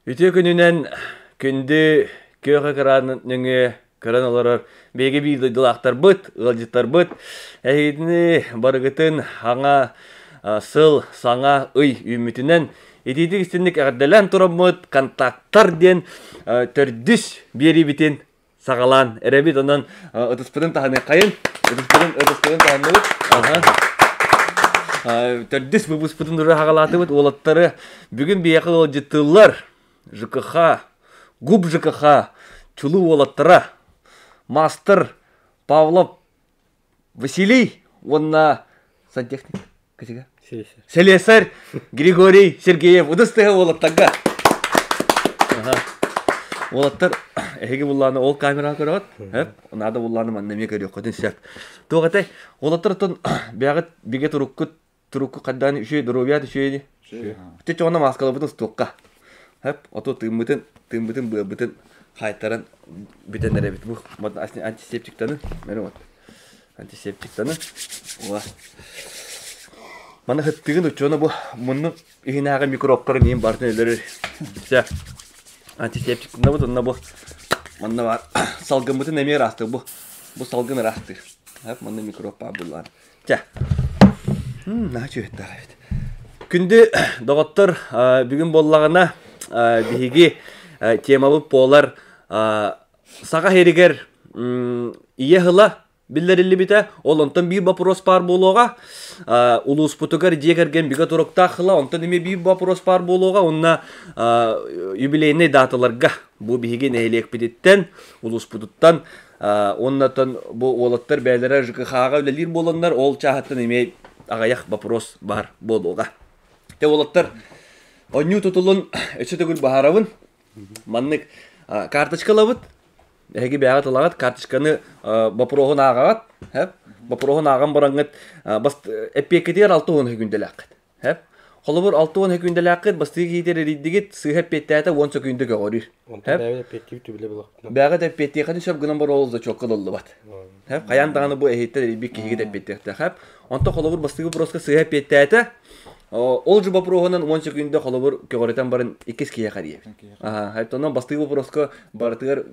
Үтө күнүнен күндү көөгө кыран нөңө кыран олорор беге бийдылактар быт, ылжыттар быт. Эйдини барыгытын аңа сыл саңа ый үмүтүнен итити истинник агделен турамыт контакттар ден төрдүс бери битин сагалан эребит онон ытыспытын таханы кайын ытыспытын таханы төрдүс бубуспытын дура хагалаты бит олаттары бүгүн бияқы ылжыттылар ЖКХ, ГУП ЖКХ, Чулу Олаттара, Мастер, Павлов, Василий, онна сантехник, катега? Слесарь, Григорий Сергеев, удастыга Олаттага. Олаттар, эге булланы ол камера көрөт, надо булланы маннеме көрөт, көтөн сеп. Тогатай, Олаттар тон бягат биге турукку каддан үшө дробият үшөйди. Тече ona маскалы бутун стокка. Hep oto tımıtın bütün haytarın bitenlere bit bu mod antiseptik tanı merhaba antiseptik tanı ola mana hıttığın uçuna bu bunun ihinaga mikropların neyim barneleri işte antiseptik tanı bu tanı bu mana var salgın bütün nemeye rastı bu salgın rastı hep mana mikrop bunlar ya ne çöğütler evet günde doktor bugün bollağına биги темабы полар сага херигер ие хыла биллерилли бите ол онтон бир вопрос бар болуга улус путугар жегерген бига турукта хыла онтон эме бир вопрос бар болуга онна юбилейный даталарга бу биги нелек бидеттен улус путуттан оннатон бу олаттар бәйләре ЖКХга үлелир болоннар ол чахаттан эме агаяк вопрос бар болуга те олаттар Оню тутулун өчөтөгүл бахаравын маннык карточкалабыт эги бягат алагат карточканы бопрогун агат хеп бопрогун аган бараңыт бас эпекетер 6-10 күнделак хеп холобур 6-10 күнделак бастыгы китер риддигит сыхап петтата 10 секундга горир хеп бягат эпетеканы шап гынан бар олза чоккалылды бат хеп каян даганы бу эхеттер бик киге деп петтекте хеп онто холобур бастыгы проска сыхап петтата Ол же бопрогонан 10 секундда холобур көгөрөтөн барын 2 кия карыйып. Хайтонан бастыгы вопроска бартыгар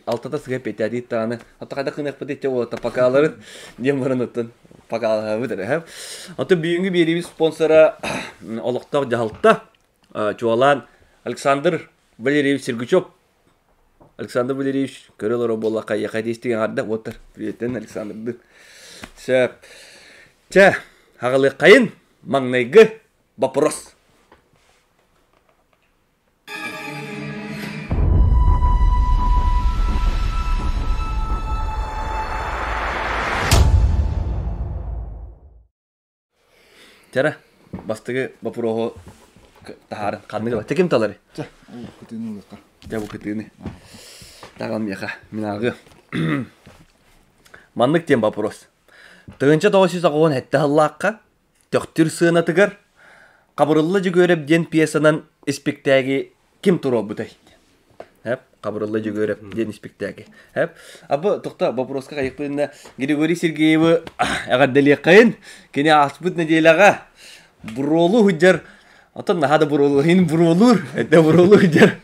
алтата сыгып петяди таны. Ата кайда кынак петте о тапакаларын дем барынытын пакалага битер хеп. Ата бүгүнкү берибиз спонсора олоктор жалтта чуалан Александр Валерьевич Сергучев. Александр Валерьевич көрөлөр болла кайга дестеген арда отыр. Приветтен Александрды. Сеп. Че, хагалы кайын Магнайгы вопрос. Чара, бастыгы вопросу тахар кандыгы бар. Ким талары? Жа, кытыны лыкка. Жа бу кытыны. Таган меха, минагы. Маннык тем вопрос. Тыгынча 910 хетте халлакка Төктүр сыынатыгар кабырылла жүгөрөп ден пьесанан спектаги ким туроо бутай. Хеп, кабырылла жүгөрөп ден спектаги. Хеп, абы токта вопроска кайыкпында Григорий Сергеев агаддели кайын кене аспыт неделага буролу худжар атан нахада буролу хин буролур эте буролу худжар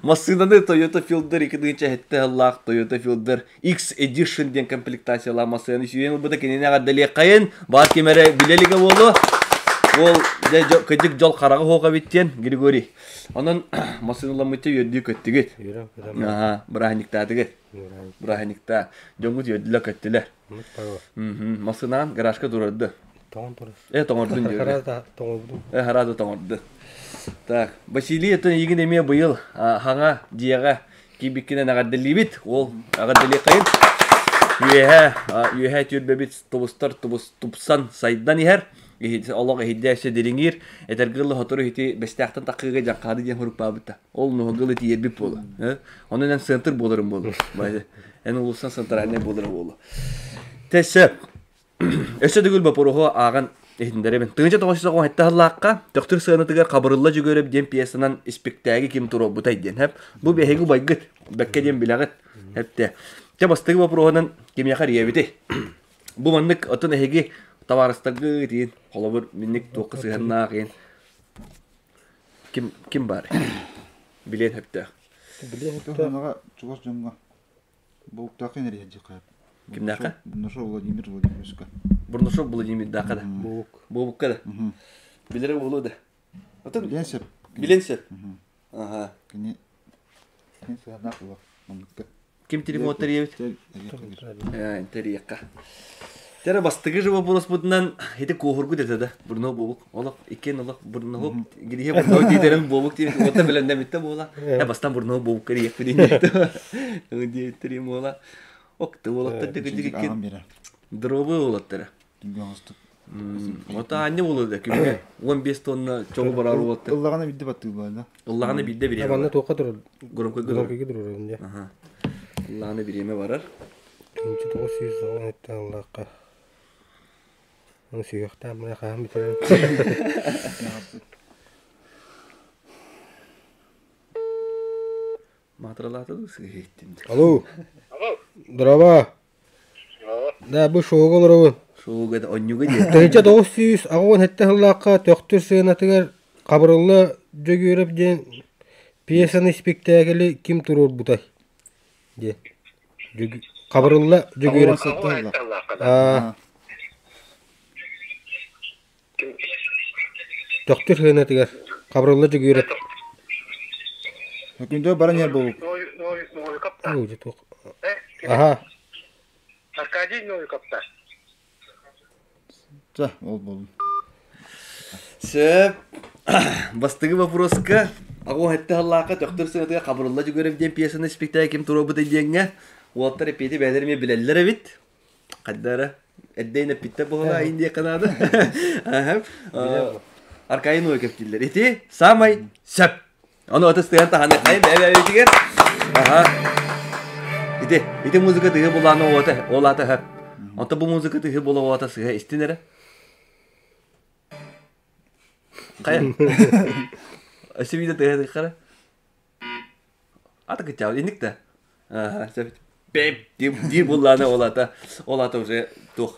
Масынаны Toyota Fielder 2-нче хетте аллах Toyota Fielder X Edition ден комплектациялар масыны сүйен буда кенене агаддели кайын бар кемере билелиге болу. Ол кыжык жол карагы хога биттен Григорий. Анан масыныламыты йөддү көттүгөт. Браханиктадыгы. Браханикта жоңгут йөддүлө көттүлөр. Масынан гаражга турарды. Тоңордун Харада тоңорду. Харада тоңорду. Так, Василий это егин эме быйыл хаңа дияга кибиккине агадделибит, ол агаддели кайын. Юэхэ түрбебит тупсан сайдан ихер. Аллага хиддәсе дилиңир, этергылы хотору хити бестактан такыга жаккады ден хурук бабыта. Ол ногылы тиербип болу. Онунан центр болорум болу. Байды. Эни улустан центральный болорум болу. Тесе. Өсөдүгүл бапорого аган Эһиндеребен. Тыгынча 910 хетте халлакка доктор сыынатыгар кабырылла жүгөрөп ден пьесанан спектаги ким туроо бутай ден хеп. Бу бехеги байгыт, бекке ден билагыт хепте. Те бастыгы вопросунан ким яхар ебите. Бу маннык отун эһиги товарыстагы ден холобур минник тоқы сыганнаа кен. Ким бар? Bilen hepte. Билет Тонаға чугас жонга. Боуктакы нере жакап. Кимнака? Ношо Владимир Владимировичка. Бурнушов Владимир Дакада. бук. Бобуккада. Билер болуды. Отын Bilenсеп. биленсеп. Ага. Кини. Кин сыгана кыла. Мамыкка. Ким телефон тарьевит? Тел. Интерьяка. Тера бастыгы же вопрос будынан хете кохургу дете бурно бобук. Олак икен олак бурно гидие бурно дидерен бобук дип ота беленде митте бола. Бастан бурно бобук кириек бидин. Уди тримола. Окты болот деге Агам кен. бера. Дробы болот тера. Дүнген астык. Ота анне болот кимге 15 тонна чогу барар болот. Ыллагана бидде баттык баада. Аллахны бидде бире. Абанна тоқа тұрыр. Громко Громкеге тұрыр önce. Ага. Аллахны биреме барар. Кинчи 900 еттен Аллахқа. Оны сүйіқті амына қағам бітірін. Матыралаты да сыгыттым. Алло. Дрова. Да, бұл шоуға олар Шоуга да онюга де. Тәйчә 900 ағуын әтті Аллахқа төқтір сыйынатығар қабырылы жөгеріп ден пьесаны спектакелі ким тұрыр бұтай? Де. Қабырылы жөгеріп. Төқтір сыйынатығар қабырылы жөгеріп. Хөкүндө бара нер болуп. Ага. Аркадий Новиковта. За, ол болду. Сөп. Бастыгы вопроска. Агу хетте Аллахка төктөр сыгытыга кабырылла жүгөрөп ден пьесаны спектакль ким туру буда деңге. Уолтар эпети бәдерме билеллер бит. Каддара эддейне питте бола инде канады. Аркадий Новиков дилер. Эти самый сөп. Onu otostuyanta hani kayın eve diger. Aha. İti muzika tığı bulanı olata hep. Ota bu muzika tığı bula olata sığa istinere. Kayın. Aşı bir de tığı tığı. Ata kıçav indik de. Aha. Pep di bulanı olata. Olata уже tuh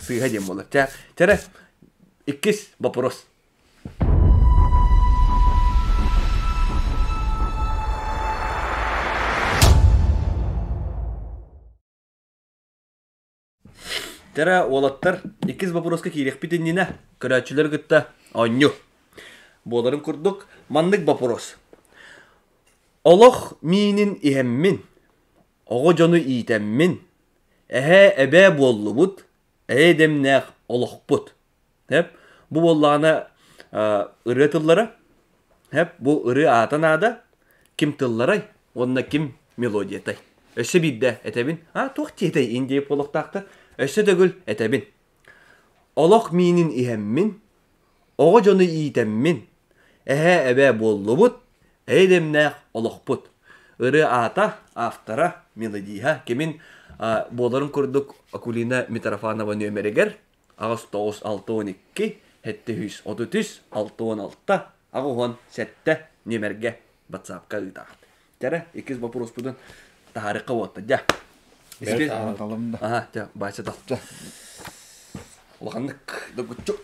sığa diyem olur. Çare. İkiz vaporos. Тера олаттар икиз вопроска кирек битиннине көрәчүлөр гытта онню. Боларын курдук мандык вопрос. Олох минин ихеммин. Ого жону иитеммин. Эбе боллубут. Демнех олохпут. Хеп бу болланы ыры тыллары. Хеп бу ыры атанада ким тыллары, онна ким мелодиятай. Өсө бидде этебин. Тух тиетай индей болохтакты. Össe dögül etebin. Olok minin ihemmin. Oğu jonu iitemmin. Ebe bollubut. Eydemne olokput. Irı ata aftara melodiha. Kimin boların kurduk Akulina Mitrofanova nömeriger. Ağız 962 733 616. Ağuhon sette nömerge WhatsApp'ka ıdağıt. Tere ikiz vaporos budun tarika votta. Ja. Aha, başladı. Ulanık da küçük.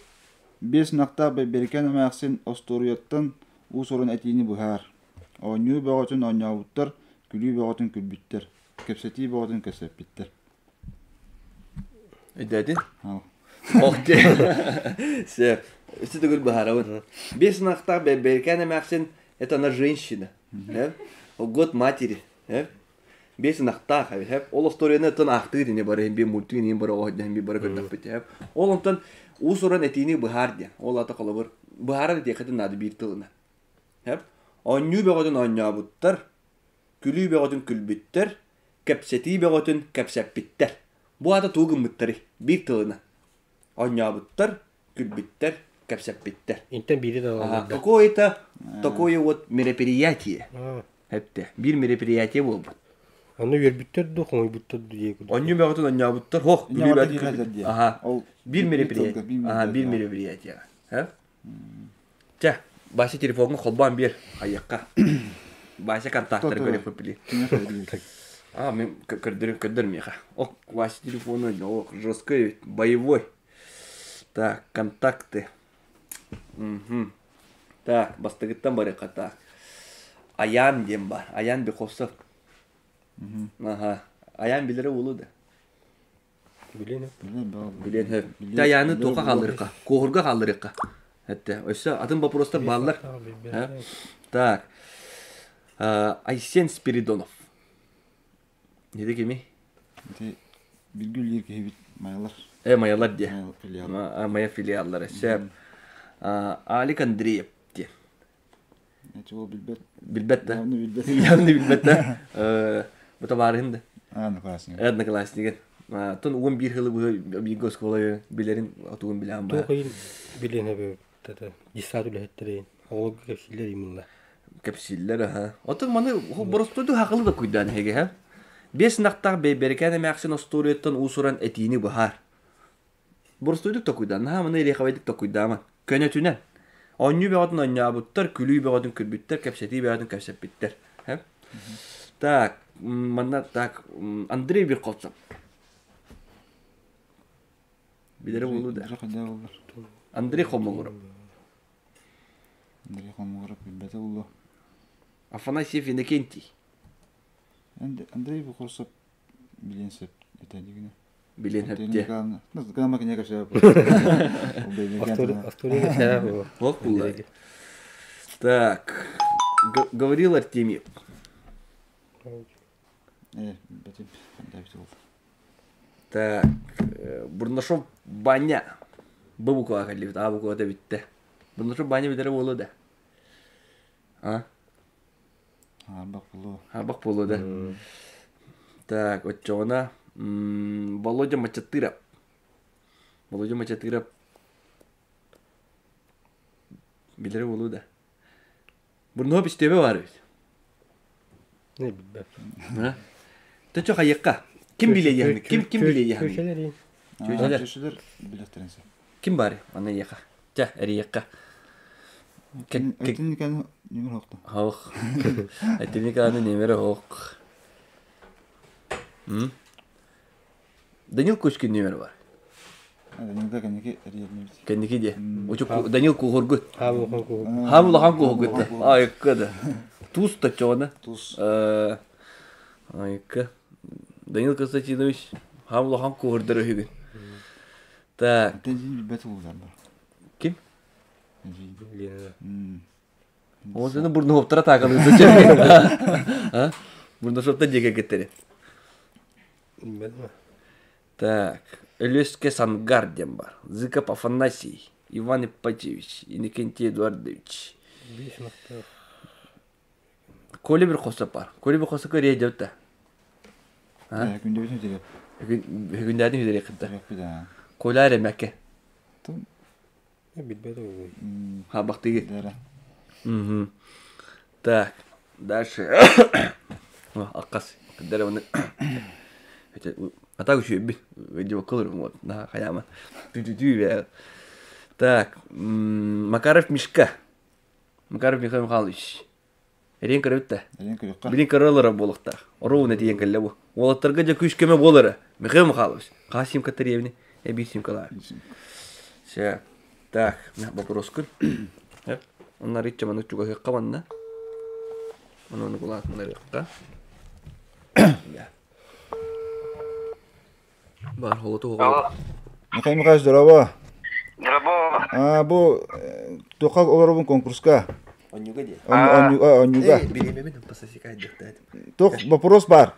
Бес нақта беркен амақсын осторияттан у сорун этини бухар. Оню бөгөтүн онявуттар, күлү бөгөтүн күлбүттер. Кепсети бөгөтүн кесеппиттер. Эдедин? Ал. Окей. Все. Все такое бухар. Бес нақта беркен амақсын это она женщина. Год матери. Бес нахта хеп ол историяны тон ахты дине бар hem bir multi hem bir o hem bir görüp bit ол онтан усуран этини бухар ди ол ата калыбыр бухар ди хатын нады бир тылына хеп онню бегодун оннябуттар күлү бегодун күлбүттер кепсети бегодун кепсеппиттер бу ата тугумуттары бир тылына оннябуттар күлбүттер кепсеппиттер Интен бири де алады. какое-то такое вот мероприятие хепте бир мероприятие болбут. Onu verbitter de koy bitter diye. Onyu bağıtın onyabuttır. Hoh, Onyabuttır bir girerler diye. Aha. O Bir meripiriyet. Aha, bir meripiriyet ya. Ha? Çe, başa telefonun kolban bir ayakka. Başa kontaktları görüp yapılı. Men kırdırım ya. O başa telefonu o жесткий, боевой. Так, контакты. Так, бастыгыттан барыка так. Ayan diyeyim var. Ayan bir kosta. Aha. Ayan bilire ulu da. Bilin. Bilen hep. Ta yani toka kaldırıka. Kohurga kaldırıka. Hatta oysa adın baprosta bağlar. Ha? Tak. Aysen Spiridonov. Ne de kimi? Bilgül yer ki mayalar. Mayalar diye. Mayalar filial. Maya filialları. Şep. Ali Andreev diye. Ne çoğu bilbet. Bilbette. Yanlı bilbet. Yanlı bilbette. Bu tabarında. Ne klasın. Evet ne klasın diye. Ton uğun bir hılı bu bir göz kolayı bilerin atuğun bilen var. Toqin bilin hebe tata. Cisatül hettereyin. Oğul kefsiller imunla. Kapsiller ha. Otun bana borostodu haklı da kuydan hege ha. Beş naktar bereken maksin ostoriyattan usuran etini bahar. Borostodu da kuydan ha mana ile kavaydık da kuydan ama. Könetünen. Onyu bir adın anya buttar, külü bir adın külbütter, kapseti bir adın kapset bitter. Ha? Tak, mana tak Andrei bir kopsam. Bilere bulu da. Andrei Khomogorov. Andrei Khomogorov bilbete ulu. Afanasyev Inokenti. Andrei bu korsap bilensep etendigine. Bilen hep diye. Nasıl kan makineye kaçar bu. Автория сяга. Вот было. Так, говорил Артемьев. Бетим, да, все. Так, Бурнашов баня. Бабуку акалли, а бабуку да битте. Бурнашов баня бедere болу да. А? Бак булу. Бак болу да. Так, отчона Володя Мачатыров. Володя Мачатыров. Birileri oluyor da. Bunun hep isteme var. Ne bilmem. Ha? Da çok ayakka. Kim bile yani? Kim bile yani? Köşeleri. Köşeler biletlerinse. Kim bari? Ana yaka. Ja, eri yaka. Etin kan numara hokta. Hok. Etini kanı nemere hok. Daniel Kushkin numara var. Nida kan ki eriyemiz. Kendiki diye. O çok Daniel Kuhurgut. Hamı konku. Hamla hangi Kuhurgut? Ayakka da. Tuz da çoğuna. Tuz. Ayakka. Daniel Konstantinovich Hamla hangi Kuhurdur hügün. Так. Tenzin bilbete ulu var. Kim? Bilin. O senin burnu hoptara takılıyor. Ha? Burnu hoptara jege getiri. Bilmem. Так. Эльвеске Сангардем бар. Зыков Афанасий, Иван Ипатьевич, Иннокентий Эдуардович. Коли bir kosa var. Коли bir kosa kariye jevta. Ha? Günde bütün direk. Hügünlerden hüdere kıtta. Direk bir daha. Kola remekke. Tam Bilmem. Ha bak digi. dere. Так. Дальше. Аккас. Кадere onu. А так еще би, видео колор вот, на хаяма. Тю-тю-тю. Так, Макаров Мишка. Макаров Михаил Михайлович. Эрен көрөттө. Eriyem kırıkka. Билин көрөлөр болуктар. Оруна тиен келе бу. Олаттарга жа күчкеме болору. Михаил Михайлович. Касим Катаревни, Эбисим Калаев. Все. Так, вопрос кыл. Onlar içe manık juga hekka manna. Onu kulak manna hekka. Ya. Бар, холото хого. Михаил Михайлович, здорово. Здорово. Bu Тохак Оларовun konkurska. Онюга де. Онюга. Билемемен пасасикай дектат. Тох вопрос бар.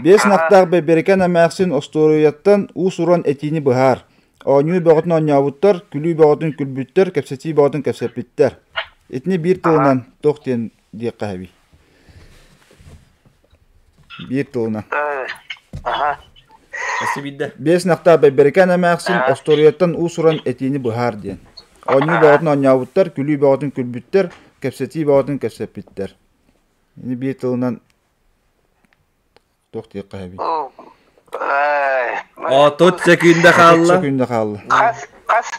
Бес нактар берекен амаксин осторияттан усуран этини бахар. Оню боготун онявуттар, күлү боготун күлбүттер, кепсети боготун кепсепиттер. Этни бир тылынан тохтен диye каби. Бир тылынан. Ага. Асибидде. Бес нактар берекен амаксин осторияттан усуран этини бахар диyen. Оню боготун онявуттар, күлү боготун күлбүттер, кепсети боготун кепсепиттер. Эни бир тылынан тох диye каби. O 4 sekünde kalla. Sekünde kaldı. Kas.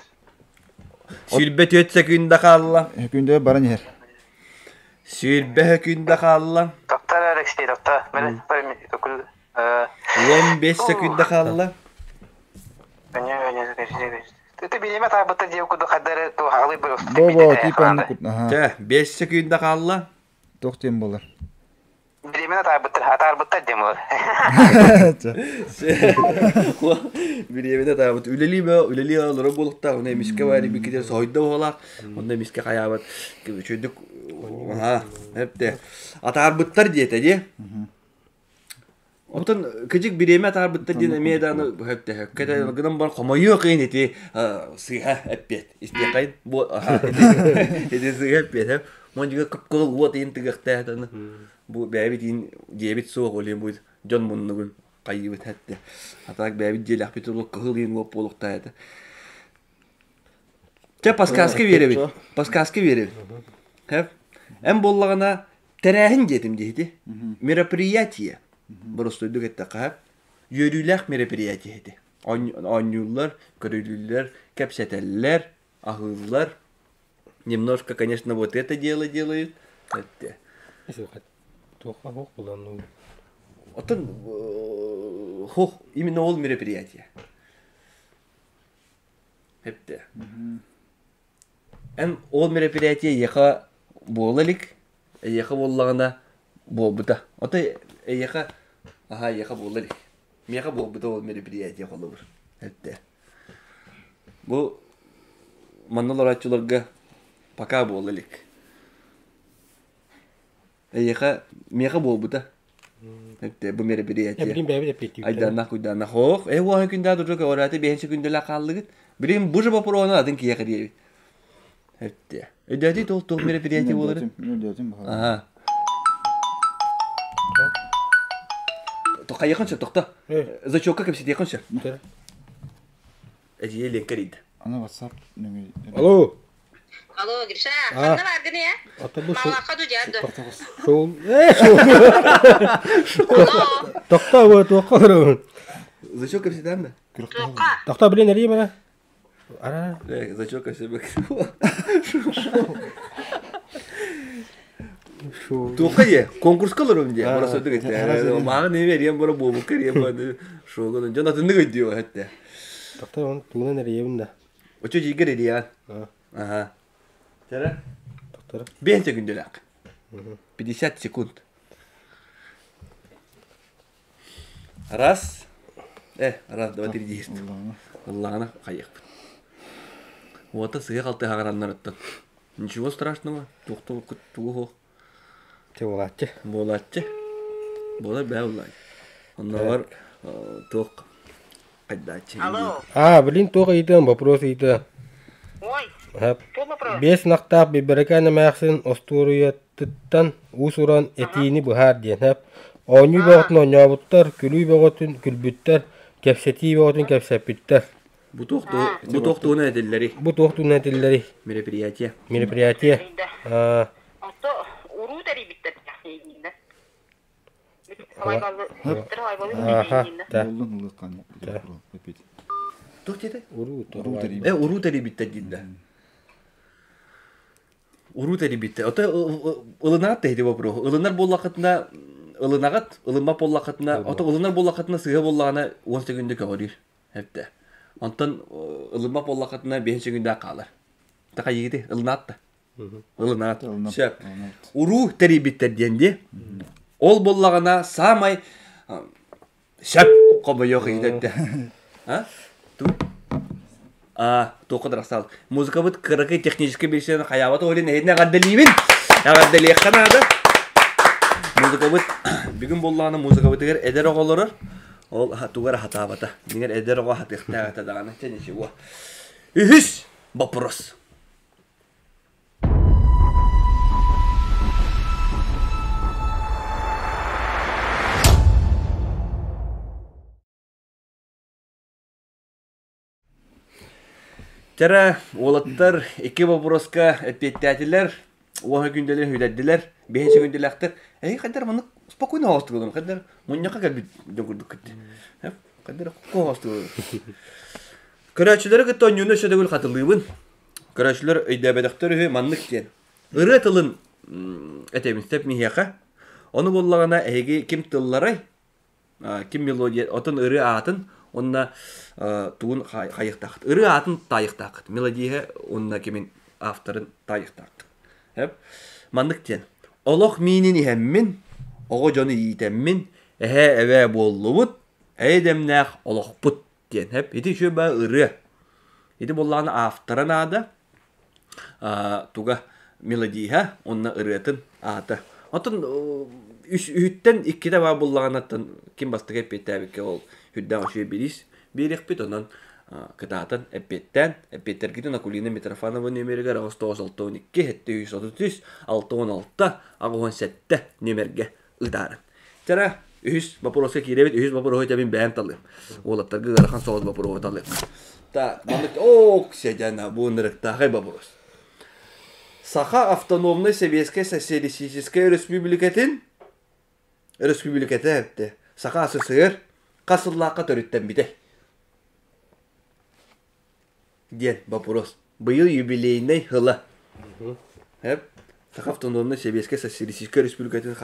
Sülbe 4 sekünde kalla. Günde baran yer. Sülbe sekünde kalla. Doktor Alexey, doktor. Ben okul. 15 sekünde kalla. Ты билеме табыты диye okudu kadar tu halı bir Bobo tipan kut. Aha. 5 sekünde kalla. Tohtien bolar. Беременна атарбыттар дем olur. Bilemede tabi üleli alırım bolukta ona miske var bir kere soyda olak onda miske kayabat çödük ha hep de atar bıttar diyete diye Otun küçük bireme atar bıttar diye meydanı hep de hakikaten gıdan bar komayı kıyneti sıha hep bet isteyayım bu ha edi sıha hep bet hep Monca kapkolu uat intigakta tanı bu bebitin diyebit soğuk olayım bu John Munnugun kayyıbet hatta hatta bebit diye lafet olup kahılıyım o polukta hatta Çe paskaski verebil paskaski verebil hep en bollağına terehin gedim deydi merapiriyatiye burası duyduk ette hep yürüyülük merapiriyatiydi Anyullar, körülüler, kepseteller, ahıllar Немножко, конечно, вот это дело делают. Это. Тоха хох булан. Вот он, хох, именно ол мероприятие. Это. Эм ол мероприятие яха болалик, яха боллагана болбута. Ота яха, яха болалик. Яха болбута ол мероприятие холобур. Это. Бу манналар ачуларга Пока болалик. Эйха меха болбута. Хепте бу мероприятие. Билим бәбе дә петти. Айдана куйдана хох. Ва күндә дурга ораты 5 көндә ла калдыгыт. Билим бу жаба проона адын кия кирди. Хепте. Эдәти тол мероприятие болар. Ага. Тока якынча токта. Зачокка кепсит якынча. Эди лекарид. Ana WhatsApp nömeri. Алло. Алло, Гриша, қандай бардың е? Малақа дүдерді. Тоқта бұ, тоққа тұрын. Зачокка кепсит да? Тоққа. Тоқта білен әрі ме? Ара. Зачокка себе. Тоққа е, конкурс қалырым де. Бара сөйді кетті. Маған не берем, бара болу керем. Шоғының жанатынды көйді о, әтті. Тоқта оны туынан әрі ебін да. Очо жигер еді я. Ага. Тәрі? Тоқтары. 5 секунделак. 50 секунд. Раз. Раз, два, три, есть. Аллахна, қайық. Вот это сыйы қалты ағараннар өттін. Ничего страшного. Тоқты туғы. Те болатчы. Болатчы. Бола бә олай. Онналар тоқ. Қайдачы. Алло. Білін тоқ ейтін, вопрос ейтін. Ой, Hep. бұл мұпыр. 5 naqtaq biberikana maqsin osturuyattan usuran etini buhar diyen hep. Onu boğutun oynabuttar, külü boğutun külbüttar, kefseti boğutun kefsepüttar. Bu toqtuğuna edilleri. Bu tohtun edilleri. Мероприятие. Meripriyatiye. Ото, уру дәрі біттір. Hayvalı, hayvalı Aha. Da. Oldun ılıkan. Toq dеді? Uru. Уру тери битте дейді. Уру тери битте. Ота ылынат дейді бопро. Ылынар боллақытына ылынағат, ылынма боллақытына, ота ылынар боллақытына сыға боллағына 10 секунды көрір. Хепте. Онтан ылынма боллақытына 5 секунды қалар. Тақа егеде ылынатты. Ылынат. Шеп. Уру тери битте дейінде. Ол боллағына самай шеп қобы yok егедетті. А? Тоқыдыр асал. Музыка бұд қырықы техническі белсені қаябаты олен әйдіне ғаддалеймін. Ғаддалей қанады. Музыка бұд, бүгін боллағына музыка бұдығыр әдер оғылырыр. Ол туғыр хатабата. Деңер әдер оға хатықтағы атадағаны. Тәнеші оға. Үхіс бапырос. Тәрі олаттар 2 вопроска әппеттәтілер, оға күнделер хүйләдділер, 5 күнделәқтір. Қайдар мұны спокойно ғасты қылым, қайдар мұнняқа кәлбет дөңгірдік күтті. Қайдар құққа ғасты қылым. Көрәчілері күтті ойнуына шөдігіл қатылығын. Көрәчілер өйдәбәдіқтір өй маннық кен. Үрі тылын әтемістеп мехеқа. Оны боллағана әйге кім тылларай, кім мелодия, отын үрі атын, онна туын қайықтақыт. Үрі атын тайықтақыт. Мелодия онна кемен авторын тайықтақыт. Маннық тен. Олох минин ihemmin, ogo jonu yitemmin, eve bollubut, demnäk olokput diyen hep. Iti şu ba ırı. Iti bollağını aftaran ada, tuga melodiha, onna ırıtın ata. Otun ühütten ikkide var bollağınatın, kim bastık hep ettabike ol, hüdden aşıya bilis, bir ekbit onun kıtaatan epetten, epetler gidin akulina Mitrofanova nümeriga Rostov 612, hette 133, 616, ağuhan 7 nümerge ıdarın. Tera, ühüs vaporoska kirevit, ühüs vaporohu tabin beğen talı. Olatlar gıgarakan soğuz vaporohu talı. Ta, mamlık, sedana, bu nırıkta, hay vaporos. Saha Автономной Советской Социалистической Республикаты hepti. Saha СССР, kasıllaka törütten bide. Diyen vaporos. Bu yıl юбилейный hıla. Hep Saha Автономной Советской Социалистической Республикаты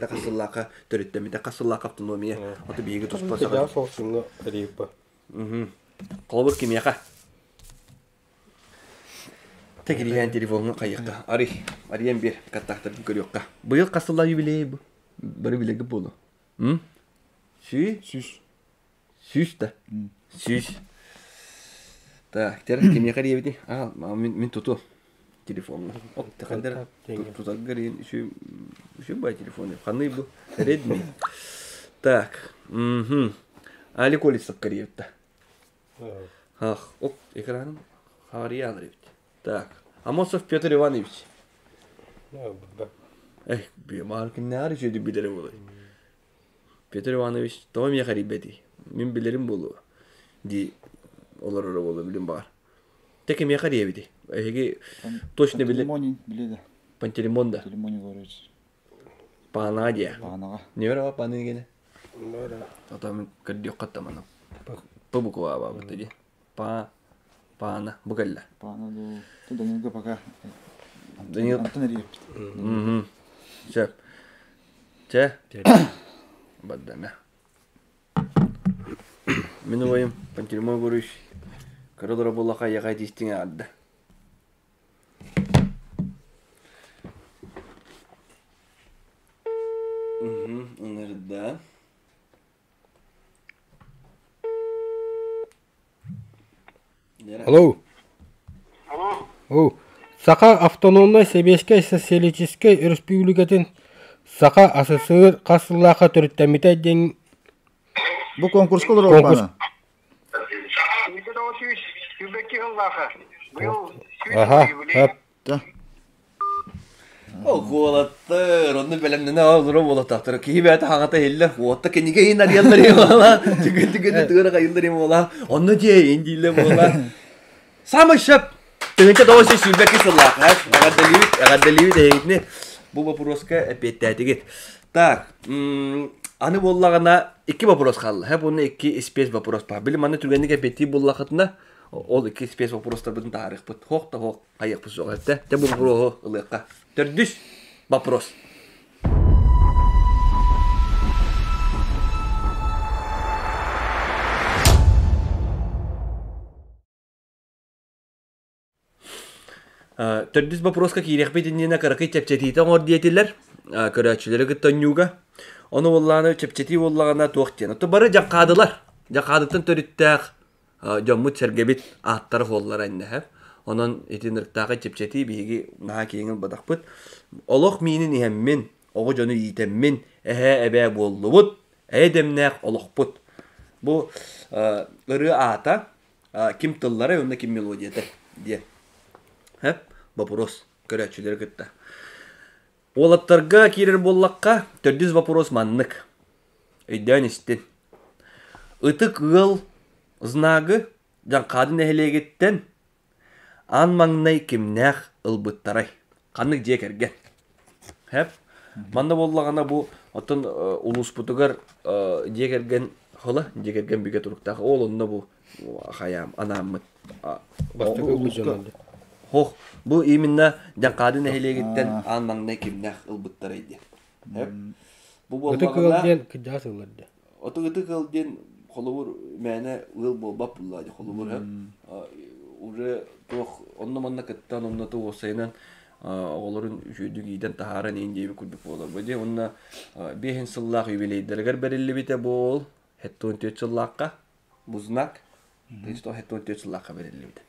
kasıllaka törütten bide. Kasıllaka автономия. Otu bir yıgı tospa Кыдьа sağa. соғысыңа рейпа. Kolbur kimyaka. Tekiliyen telefonunu kayıkta. Arayın bir kattaktır görüyorka. Bu yıl kasılla юбилей bu. Bari bile gibi oldu. Süs de. Süs. Tak, terus kimyaka diye biti. Min tutu. Telefonunu. Tekrar tutak garin şu bay telefonu. Kanı bu. Redmi. Tak. Ali kolis sakkariyette. Ekranın hariye alır. Так, Амосов Петр Иванович. Bir markın ne arıyor bilirim bunu. Петр Иванович, tamam ya garibedi. Min bilirim bunu. Di olur bilim var. Tekim ya garibedi. Ege точно bilir. Biledi. Pantelimonda. Телемони говорить. Pana diye. Panaga. Ne var pana gene? Adam kadıyor katamana. Bu ko aba tadi. Pana bugalla. Pana tu Danielga пока. Daniel. Антон Риев. Şef. Çe. Badana. Minu vayım. Pantilma görüş. Karalara bollaka yakay distin adda. Onları da. Алло. Саха Автономной Советской Социалистической Республикатын Саха СССР касыллаха төрүттәмите ден Bu konkurska olur Konkurs. bana. Aha, hep Oğulattır. Onu belemde ne olur oğulattır. Ki hibete hangata helle. Oğutta kendine yine arayalım oğla. Tükü tüğüne kayılırım oğla. Onu diye indiyim oğla. Sama şep. Tüğünce doğuşu şübeki sılak. Agadalivi de gitne. Bu vaporoska epette git. Tak. Anı bollağına iki vaporos kaldı. Hep onun iki space vaporos var. Bilim anı türgenlik epetti bollağına. Ol iki space vaporoslar bütün tarih bu. Hoq da hoq. Ayak bu soğuk ette. De bu vaporohu ılıqa. Tördüş vaporos. Tördüş vaporoska kirek bitinliğine karakı çepçetiğten or diyetiler. Körəçiləri gıttanyuga. Onu bollağına çepçetiği bollağına toğtiyen. Otu barı jaqadılar. Jaqadıtın törüttəq. Jammut sergebit ahtarı kollar anne hep. Onun etinirtağı çepçetiği bigi naha kiyengil badaqpıt. Oloq minin ihemmin. Oğu jonu yitemmin. Ebe bollubut. Demnäq oloqput. Bu ırı ata kim tıllara yönde kim melodiyete diye. Hep vaporos körəçiləri gıtta. Olatlarga kirer bollakka tördüz vaporos manныk. Öydän istin. Itık ığıl znagı jan kadın ehlegetten an magnay kimnäq ılbıttaray. Kanık jek ergen. Hep manda bollagana bu otun ulus putugar jek ergen hola jek ergen biga turuktaq olunda bu hayam anamıt. бастыгы улжанды. Hoh, bu iminna jan kadın ehlegetten an magnay kimnäq ılbıttaray diye. Hep bu Ötü bollagana kılден кыдьа сылларды. Otu gıtı kılden kolubur mene ıl bolbap bulladı kolubur hep. Ure toh onna manna kıttan onna to osaynan Oğulların şöydük iyiden taharan inceyi bir kulübük olur. Böyle onunla behin sılлах юбилейдерger belirli bite bol. Hette 14 yıllakka buznak. Testo hette 14 yıllakka belirli bite.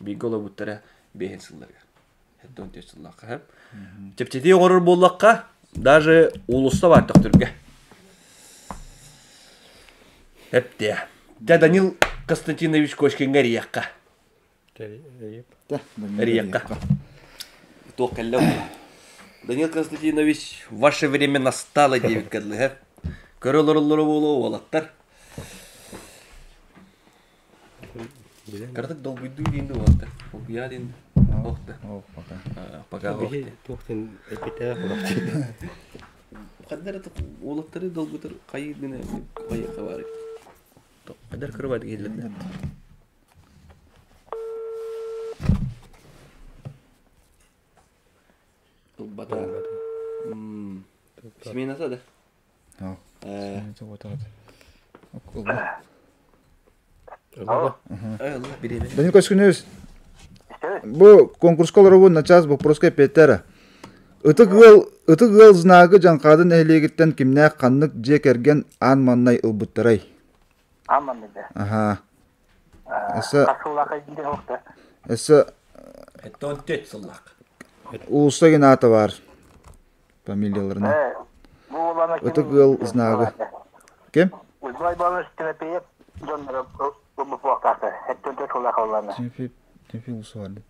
Bir gola buttara behin sıllarga. Hette 14 yıllakka hep. Çepçetiye korur bollakka даже ulusta var taktırga. Hep diye. De Danil Konstantinovich Koşken'e riyakka. Река. Только Данил Константинович, ваше время настало, девикадлы. Көрөлөрүлөрү болуп алаттар. Картык долгуйду дейинди болаттар. Я дейин. Окта. Пока окта. Тухтен эпитэ холопчу. Кадар олаттары долгутар кайдыны кайга бар. Кадар кырбайт келди. Bata. İsmi nasıl da? Allah bileyim. Данил Koşkunuz. Bu konkurska olarak naçaz bu proska petera. Itı gıl znagı cankadın ehliyegitten kimne kanlık jek ergen an mannay ılbıttaray. Aman dedi. Aha. Esa Kasıllaka giden okta. esa Etton tetsillak. ulusta gene ata var. Familyalarına. Bu olana Itı gıl znagı. Kim? Uzay balın üstüne peyip dönmere bu vaktası. Hep dönte kasıllaka olana. Timfi ulusu vardı.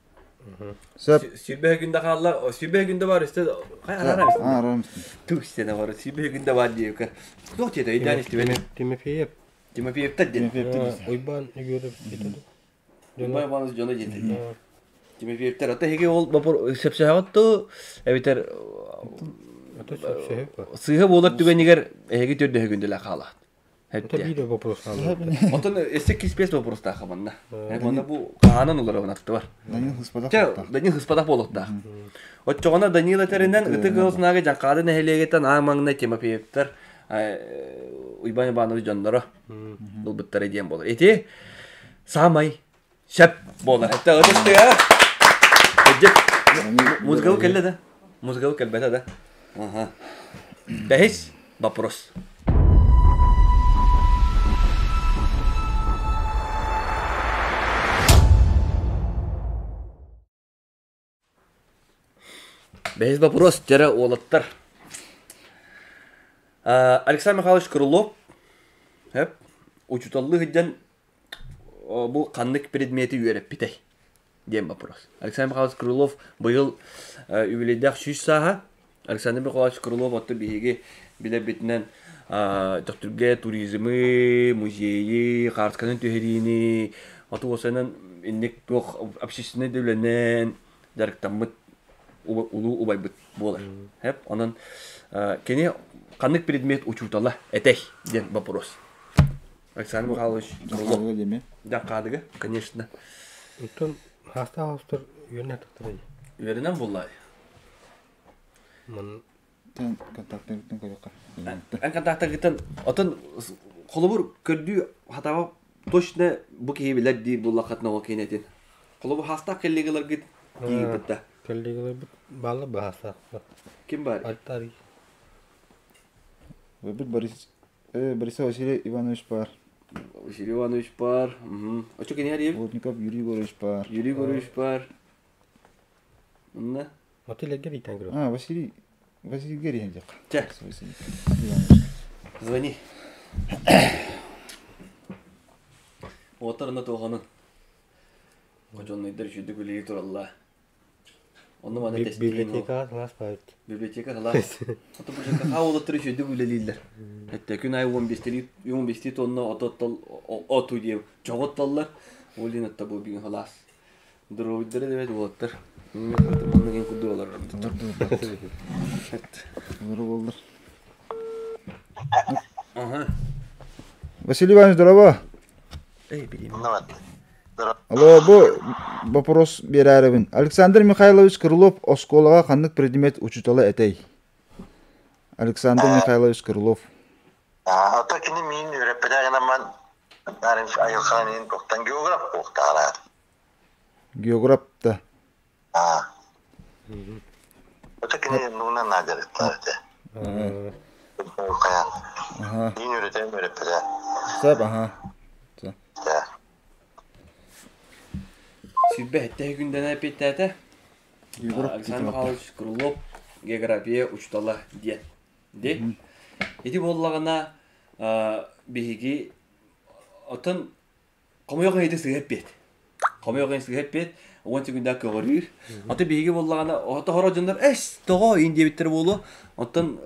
Sep. Sübhe günde kalla, sübhe günde var işte. Aramış. Aramışsın. Tuh sene var, sübhe günde var diye yukarı. Yok diye de idan işte benim. Timofeyev. Timofeyev tadden. Oyban görüp gitedi. Dönmeye bana cana getirdi. Timofeyev tarafta hege ol vapur sepsehattı. Eviter sığha bolat tübeniger hege tödde günde la kala. Hep Это видео вопрос надо. Otun esek kispes вопрос ta xamanna. Bana bu kahanan olarak onattı var. Данил господа. Danil hıspadak bolotda. Otçoğuna Danil eterinden ıtı kılsınağı cankada nehelegetten ağmağına Timofeyevler uyban bağını canları ılbıttar ediyen bolur. Eti samay şep bolur. Hatta ödüstü ya. Ecep muzgavu kelle de. Muzgavu kelbete de. Behis vapros. Без вопрос, жара олаттар. Александр Михайлович Крылов, учуталлы гыджан бу каннык предмети үйреп битей. Дем вопрос. Александр Михайлович Крылов быйыл юбилейдах 3 саха. Александр Михайлович Крылов отты биһиги биле битинен доктурге туризмы, музейи, Карсканын төһөрини, оту осанан инник тох общественный devлenen жарыктаммыт улу убайбыт болар. Хеп, онан кене канык предмет учутала этей ден вопрос. Александр Михайлович Крылов. Да, кадыгы, конечно. Утон хаста хастыр юнат тырый. Веренен буллай. Ман Тен контакттын коёкка. Ан контакта гитен отон колубур көрдү хатаба точно бу кебилер ди буллакатна о кенетин. Колубур хаста келлегелер гит дийбитта. келдегилер бала бааса. Ким бар? Альтари. Выбит Борис Василий Иванович пар. Василий Иванович бар. А что кене арив? Плотников Юрий Егорович пар. Юрий Егорович бар. Онна? Отелегер итен гро. Василий Герин жак. Ча. Звони. Отарына тоғанын. Қожоннайдар жүдік өлеге туралла. Оны мана тестеген. Библиотека класс байт. Библиотека класс. Ото бұл жаққа қауылы жүдік өлелейлер. Әтті күн ай 15 тонна оту деу. Жоғытталар. Олин әтті бұл бігін қалас. Дұрауыдары деп әді олаттар. Мұның ең күрді олар. Олар. Ага. Василий Иванович, здорово. Эй, берем. Алло, bu вопрос берәребин. Александр Михайлович Крылов осколага каннык предмет учутала этей. Александр Михайлович Крылов. Ата кини мин үрепедагына мен нарин айылханын токтан географ токтара. Географ да. Ötekini bundan nadir etti. Kayan. Aha. Yine üretelim öğretmede. Sab aha. Ya. Sübbe hette günden hep ettete. Alexander Mихайлович Крылов география учтала диен. Де. Эти боллагана биги отон комойгон эдес гэппет. Комойгон гэппет. Онч гүндэ көрүр. Аты биги боллагана ото хорожондар эс того инде биттер болу. Отон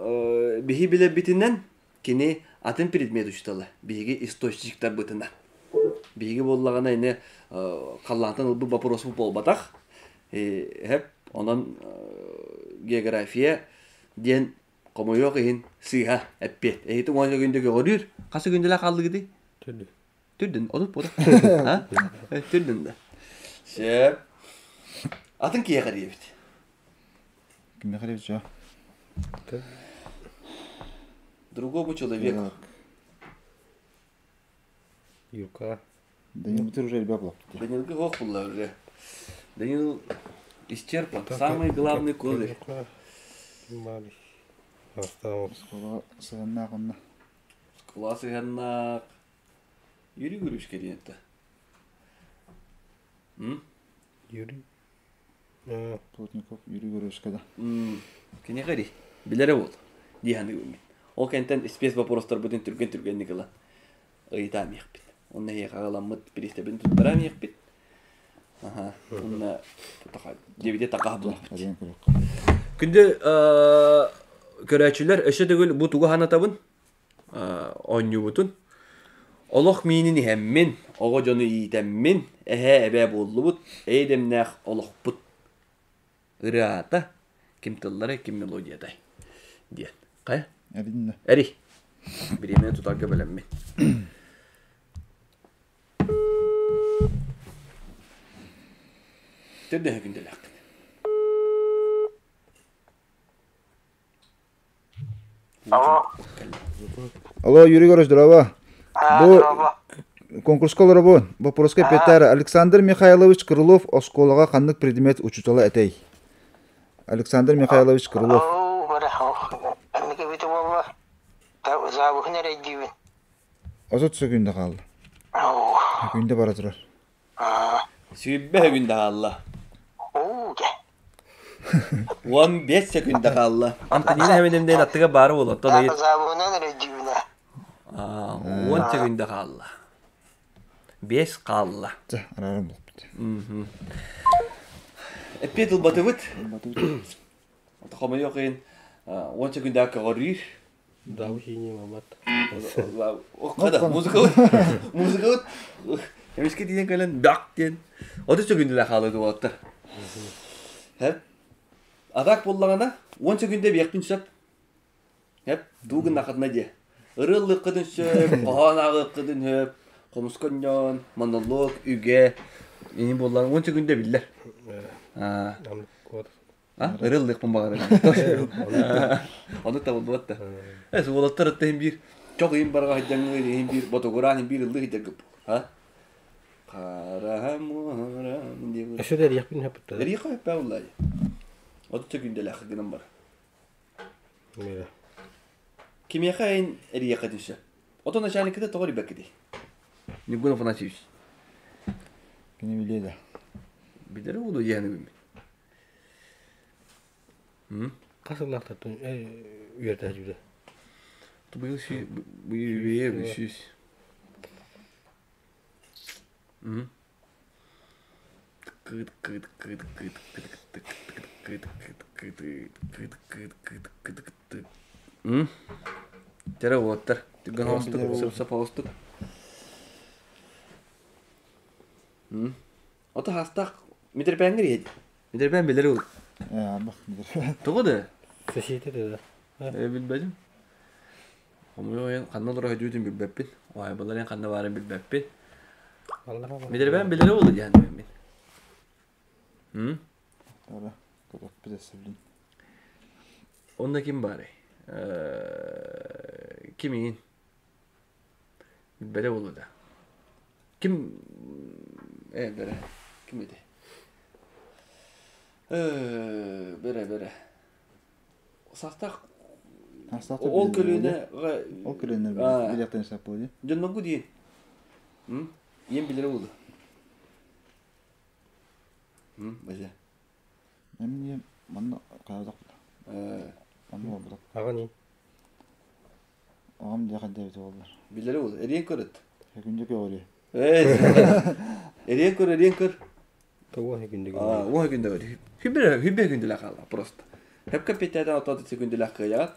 биги биле битинен кини атын предмет учтала. Биги источниктар бытынан. Биги боллагана эне каллантан бу вопрос болбатак. Hep ondan geografiye diyen komu yok in siha epet. Itu onca günde görür. Kaç gündeler kaldı gidi? Türlü. Türdün olur bu da. Ha? Türdün de. Şey. Atın kiye kadar yedi. Kimde kalıyor ya? Другого человека. Юрка. Данил бутыр уже ребят был. Данил гох булла уже. Данил исчерпан. Самый главный козырь. Мали. Осталось. Скоро сыгынна кынна. Классы ханна. Yürü görüş geliyor da. Юрий. Плотников Юрий Горюшкада. Kine gari. Bilere oldu. Dihani gömün. O kentten spes vaporostar bütün Türk'ün nikala. Ayıtam yakbit. Onunla yakalanmıt bir işte ben tutturam yakbit. Aha. Onunla debide takah bulah. Arayın kırık. Günde körəçülər eşe degil bu tuğu hanatabın. Onyu butun. Allah minini hemmin, oğa jonu itemmin, ebe bollu but, eydemnaq Allah but. Irata, kim tılları, kim melodiyada. Diyen. Kaya? Arayın da. Eri. Birimini tutar göbelenmin. Tüdde gündelik. Alo. Alo Юрий Горюш, здорово. Bu Merhaba. конкурска олар bu. Вопроска петар. Александр Михайлович Крылов осколага кандык предмет учутала этей. Александр Михайлович Крылов. Oo, merhaba. Anneke bitti valla. Zabı hınere gibi. Ozo түсөгүндө калды. Oo. Күндө бара турар. Sübbe günde Allah. Oo, gel. 15 sekunda kaldı. Antonina hemen elimden attığı barı oldu. Tabii. Zabı hınere gibi. 10 sekunda kaldı. 5 kaldı. За, арарым болуп бит. Epeydir batıvıt. Atakama yok en 10 sekunda kalır. Давушини мамат. O kadar. Müzik ut. Müzik ut. Hemiş ki diyen kalen bak diyen. 30 sekunda kaldı o attı. Hep atak bollağına 10 sekunda bir yakın şap. Hep doğun nakadına diye. Irıllık kadın şöp, kahanağı kadın hep, komuskanyan, monolog, üge. Yeni bollağına 10 sekunda biller. Namlık kod. Ha? Irıllık mı bağırır? Onu da buldu hatta. Es olatlar hatta hem bir çok iyi bir haccanlı hem bir fotoğraf hem bir ıllık haccanlı. Ha? Karahamuram diye. Eşe der yakın hep tutar. Deri hep vallahi. O da sekunda la hakkının var. Mira. Kim yakayın eri yakadınsa. O da nişanı kadar doğru bakıdı. Ne bunu falan çiş. Кини биледи. Bilir oldu yani benim. Kasırlakta tun üyerde hacıda. Bu yıl şey bu yıl bir şey. Tere water. Tiga hostuk, sapa hostuk. Oto hastak. Midir ben giriyor. Midir ben bilir olur. Bak. Doğru da. Seşiyete de. Bilmem. Ama yani kanal olarak hücudum bir beppin. Vay bunlar yani kanal varım bir beppin. Allah'a bak. Midir ben bilir olur yani benim. Ora. Kapat bir de sevlin. Onda kim bari? Kimin? Bere olur da. Kim? Bere. Kim idi? Bere. Састак Hastaq ол көлөне Ол көлөнөр билеттен сап болды. жонногу дейин. Ем билер болду. Бажа. Мен манда кайдак. Манда болду. Аганы. Агам да кадет болду. Билер болду. Эрен көрөт. Күндө көөлү. Эрен көр. Того күндө. О күндө. Хүбе күндө калла просто. Hep kapiteten otodu sekundilak kaya.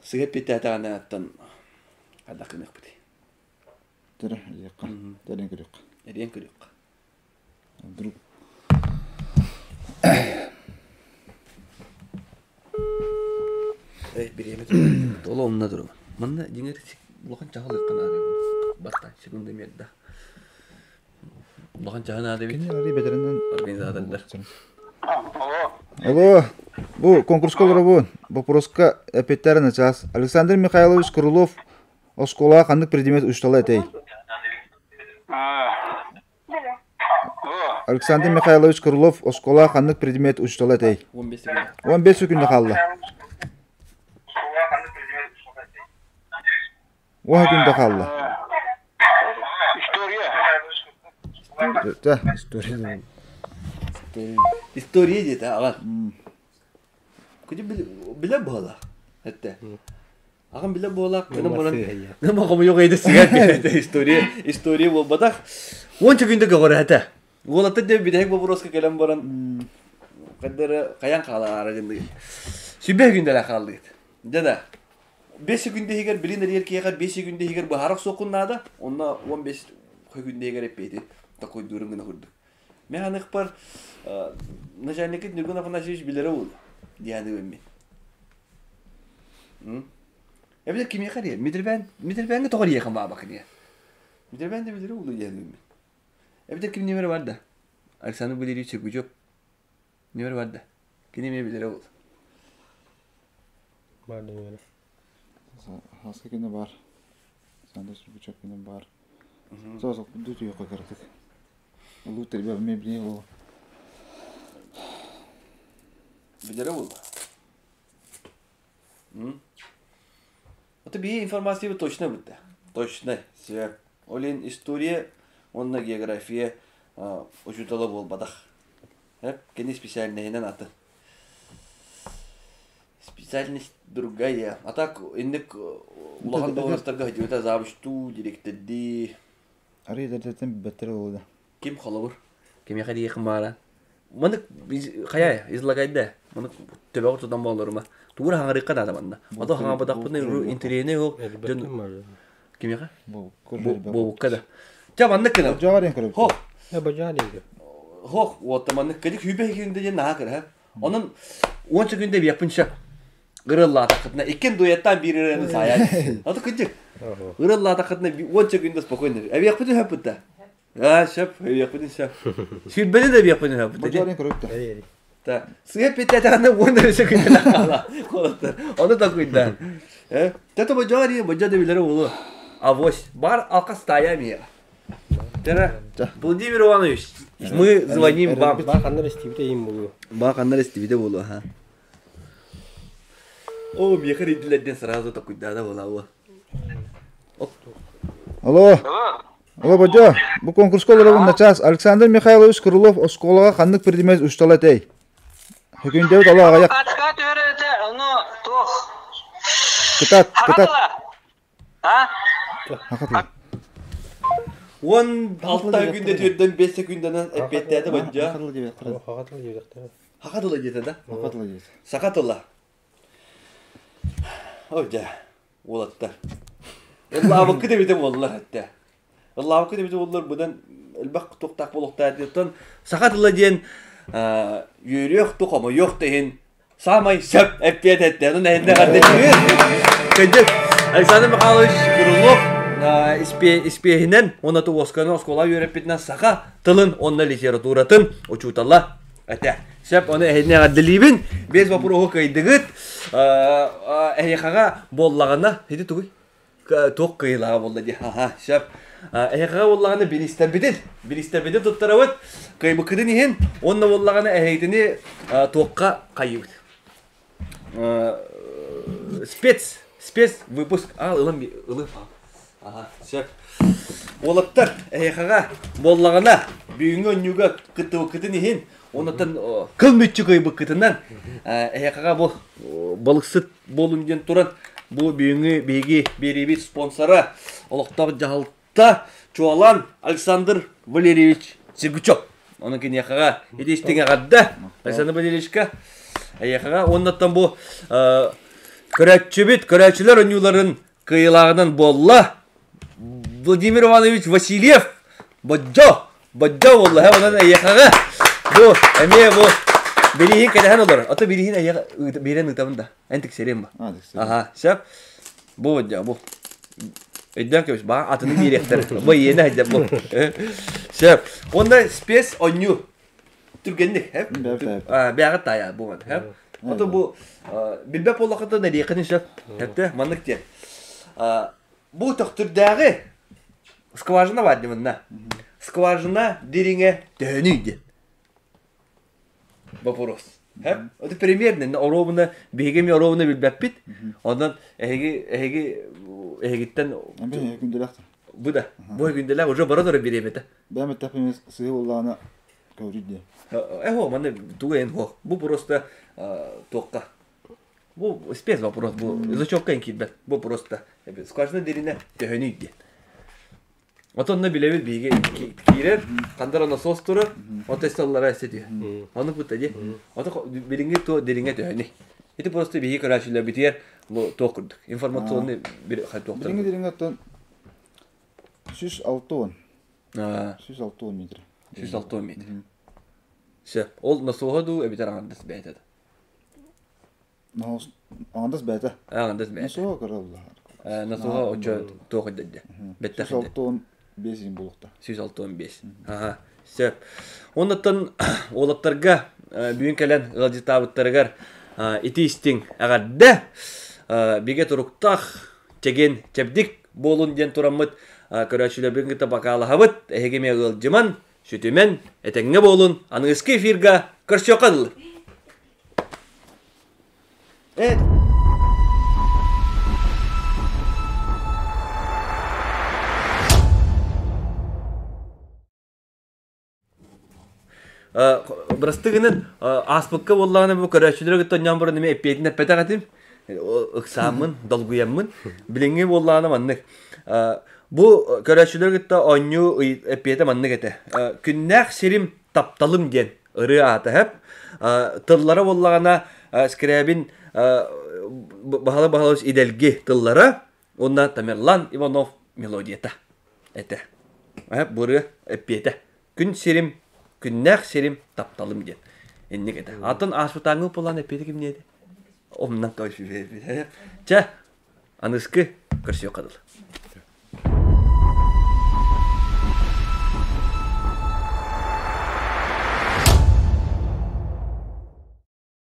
Sige piteten atan ada kene putih. Tere, yakka. Tere kırık. Erien kırık. Dur. Bir yemek. Dolu onunla durum. Mana jinger bukan cahal kan ada. Batta sekunda merda. Bukan cahal ada. Kini ari beterinden Organizatorlar. Алло. Bu konkurska bu. Вопроска опять началась. Александр Михайлович Крылов Оскола кандык предмет уштала этей. Александр Михайлович Крылов Оскола кандык предмет уштала этей. 15 секунд. 15 секунд калды. 10 секунд калды. История. История dedi ağam. Kucu bile boğala. Hatta. Ağam bile boğala. Benim ağam yok eydi sigar. История bu badak. 10 günde gör hatta. Oğlatı de bir de bu broska kelam baran. Kadar kayan kala aragında. Şibbe günde la kaldı. Dede. 5 günde higer bilinir yer ki yakar 5 günde higer bu harak sokunada. Onda 15 günde higer epeydi. Takoy durumuna kurdu. Mehanik par начальник Нургунов Афанасьевич билері болды. Дияны өммен. Я білер кеме қария. Медірбәнгі тоғыр еқін баба қыния. Медірбәнді білері болды дияны өммен. Я білер кем немері барды. Александр Валерьевич Гужоп. Немері барды. Кенеме білері болды. Барды немері. Хаска кені бар. Сандаш Гужоп кені бар. Соғыз дүті еқі кірдік. Ұлу тәрбе мебіне ол. Bilere oldu. Это би информация точно будет. Точно. Все. Олин история, онна география, учутала бол бадах. Хеп, кене специальныйнан аты. Специальность другая. А так, индек улахан доғырстарға хатиота забышту, директорди. Арый дәрдеттен бәттері олды. Кем қалауыр? Кем яқады еқін бара? Маны қая, излагайда. Маны төбәғыр тұдан балырыма. Туғыр хаңарыққа да адаманда. Ада хаңа бадақпыны интерейне ол. Кем яқа? Боуққа да. Жабанны кіна. Жаварен кіріп. Хоқ. Бажа дейді. Хоқ, оттаманны кәдік хүбе күнде жен наға кірі. Оның 10 күнде бияпынша. Ғырылла атақытына. Екен дуяттан бір үрені саяды. Аты күнчік. Ғырылла атақытына 10 күнде спокойны. Әбияқпыды хөппіді. Шап, әбияқпыды шап. Шүрбені де бияқпыды хөппіді. Жаварен кіріп. Да. Сыгып питтәтәгәндә 10 күндә кала. Колоттар. Аны да куйдан. Тәтә баҗари, баҗады биләре улы. Авось бар алка стая мия. Тәре. Владимир Иванович, мы звоним вам. Бақандар истибите им булу. Бақандар истибите булу, ха. О, мехер идләдән сразу та куйдада була. Алло. Алло, баҗа. Бу конкурска оларга начас. Александр Михайлович Крылов Осколага кандык предмет уштала тей. Hükümde dolu ağayak. Kaç öğrete onu toh. Kıtat. Ha? Hakikaten. 16 günde türden 5 sekünden epetede banja. Хагатыл дейді. Hakatola жетеді. Hakikaten değil. Sakatola. Oja. Olatta. Allah vakit de bitem vallahi hatta. Allah vakit de bitem vallahi budan elbaq toqtaq boluqta deyton sakatola diyen yürüyor toqama yok deyin. Samay sep epet etti. Onun elinde kardeşi. Kıcık. Alexander Mikhailovich Krylov İspihinden ona da Oscar'ın oskola yürepetinen saka tılın onunla literatüratın uçutalla. Ete. Sep onu eline kaddelibin. Biz vapuru oku kaydıgıt. Ehekağa bollağına. Hedi tuğuy. Toq kıyılağa bolla diye. Sep. Ehekağa bollağına bir ister bedil tuttaravat. Kaybı kıdın ihin. Onunla bollağına eheytini toqqa kayyıbıd. спец выпуск. Ылым. Ага, все. Олаттар, эхага, боллагана, бүйүнгө өнүгө кытын ихин, онотан кылмытчы кыйбы кытынан, эхага бу балыксыт болунден туран, бу бүйүнгө беги бериби спонсора, олоктор жалта, Чуалан Александр Валерьевич Сергучев. Onun ki ehага, ediştiğe kadar, Alexander Valeryevичка, ehага, ondan bu Körәччеләр önülerin kıyılarından bolla, Vladimir Ivanoviç Vasilyev, Bacca vallahi ondan ehага, bu emiye bu birihin kadar olur. Ata birihin ehага birihin utamında, entik serem ba. Aha, şap, bu Bacca bu. Edden köş, bana atının bir rektor, bu yeni hacı bu. Şap, onda spes onyu, Türkçe'nde hep, bir agat taya bu hep. Ata bu bilbep olakta ne diyekin şap, hep de manlık diye. Bu taktirdagi skvajina var değil mi? Skvajina derine dönüydü. Вопрос. Hep, o da примерно, orovuna behgemi orovuna bilbep bit. Ondan ehgitten bu da. Bu gündeler hoca baradır bir emete. Ben metapimiz sıhhi Allah'ına kavriddi. Eho, bana tuğen ho. Bu просто tokka. Bu spes вопрос, bu изучокка инкидбет. Bu просто. Скважина derine dönüydü. Otonda bilebil bilgi kirer, kandara nasıl turur, otestallara hissediyor. Onu bu tadı. Oto bilingi to derine dönüyor. Itu просто bilgi karşıyla bitiyor, bu tokurduk. İnformasyonu bir hal toktur. Bilingi derine ton 106 metre. 106 metre. Şey, ol nasıl oldu? Biter andas beytede. Andas beyte. Andas beyte. Nasıl o kadar Allah? Nasıl o tokurdu. Bette. 105 bulukta. 165. Aha. Söp. Ondan olatlarga büyük gelen gazetabatlarga itisting agadda bige turuktaq çegen çepdik bolun den turamıt körəçülə bir gita bakala habıt ehegeme gılcıman sütümen etenge bolun anıski firga kırşoqal. Evet. Брастыгынын аспыкка боллағына бұл көрәшілер күттен ямбырын неме эппейтін әппеті қатым. Үксамын, долгуямын, біліңге боллағына маннық. Бұл көрәшілер күтті оңю әппеті маннық әті. Күннәқ серім тапталым ден ұры аты әп. Тыллары боллағына скрябин бағалы иделге тыллары. Онна Тамерлан Иванов мелодията. Әті. Бұры әппеті. Күн серім Күннәк серим тапталым ден. Эннек әді. Атын аспытаңы болан әппеті кім неді? Омнан қаушы бейбі. Ча, анысқы көрсеу қадыл.